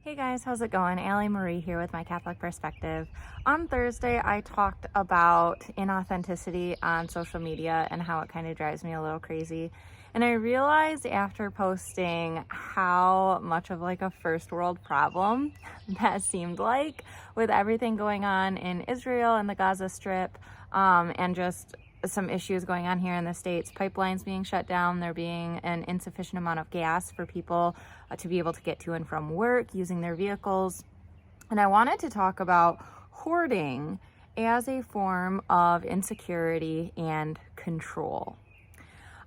Hey guys, how's it going? Allie Marie here with My Catholic Perspective. On Thursday, I talked about inauthenticity on social media and how it kind of drives me a little crazy. And I realized after posting how much of like a first world problem that seemed like with everything going on in Israel and the Gaza Strip, and just some issues going on here in the States, pipelines being shut down, there being an insufficient amount of gas for people to be able to get to and from work using their vehicles. And I wanted to talk about hoarding as a form of insecurity and control.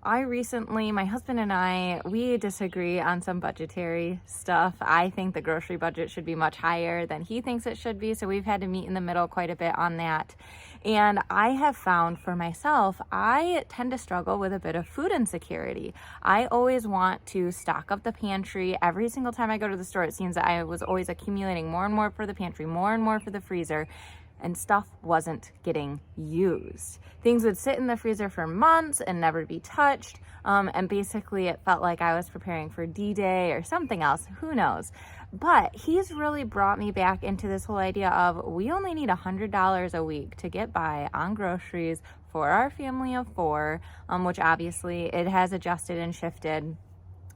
My husband and I, we disagree on some budgetary stuff. I think the grocery budget should be much higher than he thinks it should be. So we've had to meet in the middle quite a bit on that. And I have found for myself, I tend to struggle with a bit of food insecurity. I always want to stock up the pantry. Every single time I go to the store, it seems that I was always accumulating more and more for the pantry, more and more for the freezer. And stuff wasn't getting used. Things would sit in the freezer for months and never be touched. And basically it felt like I was preparing for D-Day or something else, who knows. But he's really brought me back into this whole idea of we only need $100 a week to get by on groceries for our family of four, which obviously it has adjusted and shifted.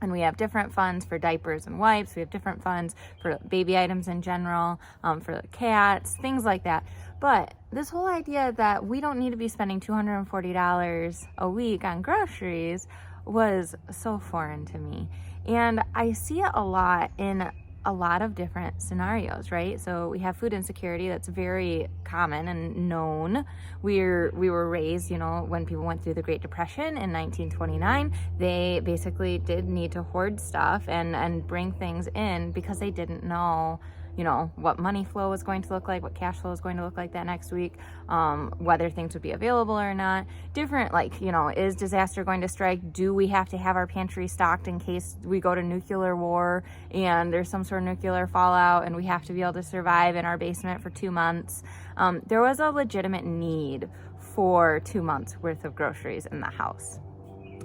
And we have different funds for diapers and wipes. We have different funds for baby items in general, for the cats, things like that. But this whole idea that we don't need to be spending $240 a week on groceries was so foreign to me. And I see it a lot in a lot of different scenarios, right? So we have food insecurity that's very common and known. We were raised, when people went through the Great Depression in 1929, they basically did need to hoard stuff and bring things in because they didn't know, what money flow was going to look like, what cash flow was going to look like that next week, whether things would be available or not. Different, is disaster going to strike? Do we have to have our pantry stocked in case we go to nuclear war and there's some sort of nuclear fallout and we have to be able to survive in our basement for 2 months? There was a legitimate need for 2 months worth of groceries in the house.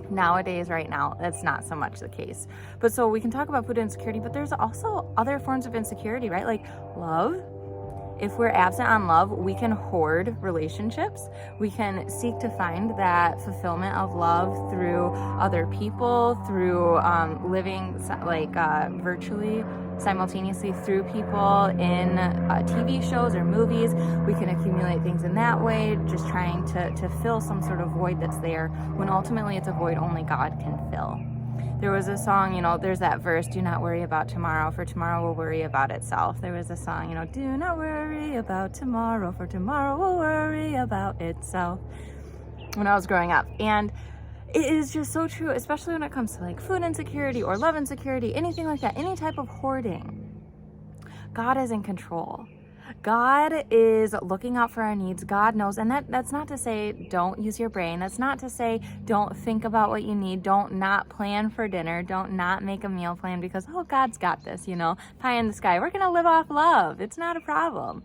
Nowadays, right now, that's not so much the case. But so we can talk about food insecurity, but there's also other forms of insecurity, right? Like love. If we're absent on love, we can hoard relationships. We can seek to find that fulfillment of love through other people, through living virtually, simultaneously through people in TV shows or movies. We can accumulate things in that way, just trying to fill some sort of void that's there, when ultimately it's a void only God can fill. There was a song, there's that verse, do not worry about tomorrow, for tomorrow will worry about itself. There was a song, do not worry about tomorrow, for tomorrow will worry about itself, when I was growing up. And it is just so true, especially when it comes to like food insecurity or love insecurity, anything like that, any type of hoarding. God is in control. God is looking out for our needs. God knows. And that's not to say don't use your brain. That's not to say don't think about what you need. Don't not plan for dinner. Don't not make a meal plan because, God's got this, pie in the sky. We're going to live off love. It's not a problem.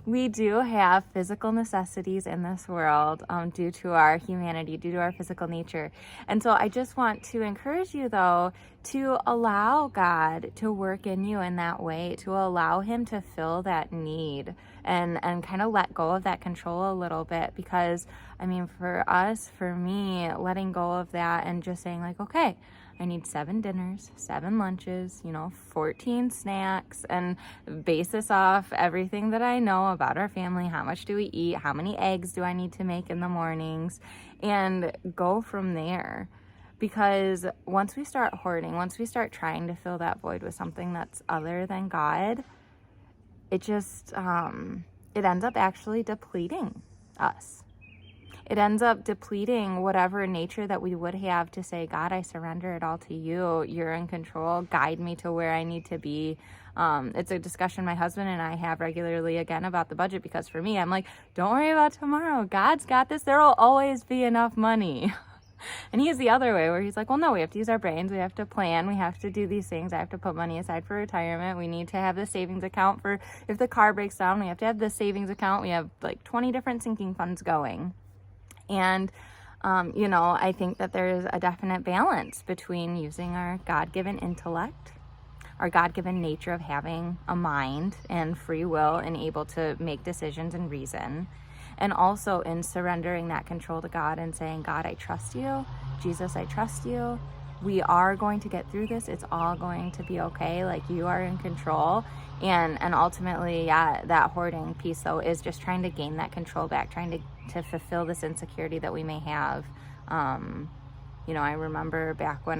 We do have physical necessities in this world due to our humanity, due to our physical nature. And so I just want to encourage you, though, to allow God to work in you in that way, to allow him to fill that need and kind of let go of that control a little bit. Because, for me, letting go of that and just saying like, okay, I need 7 dinners, 7 lunches, 14 snacks, and base this off everything that I know about our family. How much do we eat? How many eggs do I need to make in the mornings? And go from there. Because once we start hoarding, once we start trying to fill that void with something that's other than God, it just, it ends up actually depleting us. It ends up depleting whatever nature that we would have to say, God, I surrender it all to you. You're in control. Guide me to where I need to be. It's a discussion my husband and I have regularly again about the budget, because for me, I'm like, don't worry about tomorrow. God's got this. There will always be enough money. And he's the other way, where he's like, well, no, we have to use our brains. We have to plan. We have to do these things. I have to put money aside for retirement. We need to have the savings account for if the car breaks down. We have to have the savings account. We have like 20 different sinking funds going. And, I think that there's a definite balance between using our God-given intellect, our God-given nature of having a mind and free will and able to make decisions and reason. And also in surrendering that control to God and saying, God, I trust you. Jesus, I trust you. We are going to get through this. It's all going to be okay. Like, you are in control. And ultimately, yeah, that hoarding piece, though, is just trying to gain that control back, trying to fulfill this insecurity that we may have. I remember back when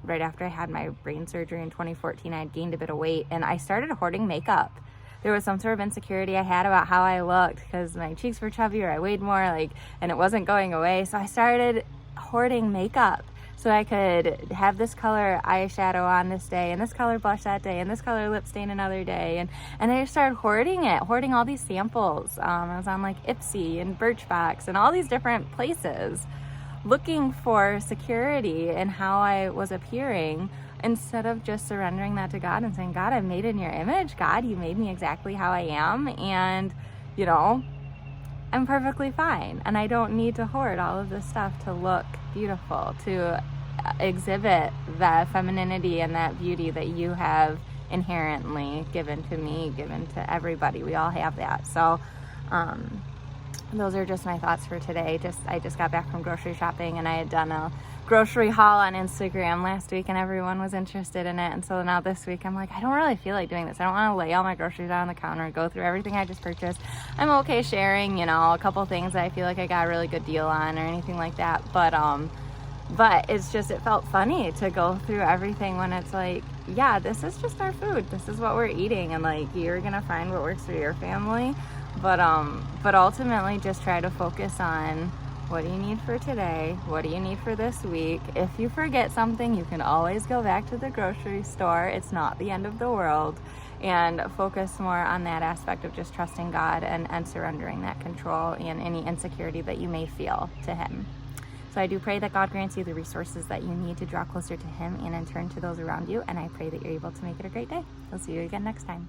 right after I had my brain surgery in 2014, I had gained a bit of weight, and I started hoarding makeup. There was some sort of insecurity I had about how I looked because my cheeks were chubby or I weighed more, and it wasn't going away. So I started hoarding makeup so I could have this color eyeshadow on this day and this color blush that day and this color lip stain another day. And I just started hoarding all these samples. I was on Ipsy and Birchbox and all these different places looking for security in how I was appearing, instead of just surrendering that to God and saying, God, I'm made in your image. God, you made me exactly how I am. And, I'm perfectly fine. And I don't need to hoard all of this stuff to look beautiful, to exhibit that femininity and that beauty that you have inherently given to me, given to everybody. We all have that. So, those are just my thoughts for today. I just got back from grocery shopping, and I had done a grocery haul on Instagram last week, and everyone was interested in it. And so now this week I'm like, I don't really feel like doing this. I don't want to lay all my groceries out on the counter and go through everything I just purchased. I'm okay sharing, a couple things that I feel like I got a really good deal on or anything like that. But it's just, it felt funny to go through everything when it's like, yeah, this is just our food. This is what we're eating. And you're going to find what works for your family. But ultimately just try to focus on, what do you need for today? What do you need for this week? If you forget something, you can always go back to the grocery store. It's not the end of the world. And focus more on that aspect of just trusting God and surrendering that control and any insecurity that you may feel to Him. So I do pray that God grants you the resources that you need to draw closer to Him and in turn to those around you. And I pray that you're able to make it a great day. I'll see you again next time.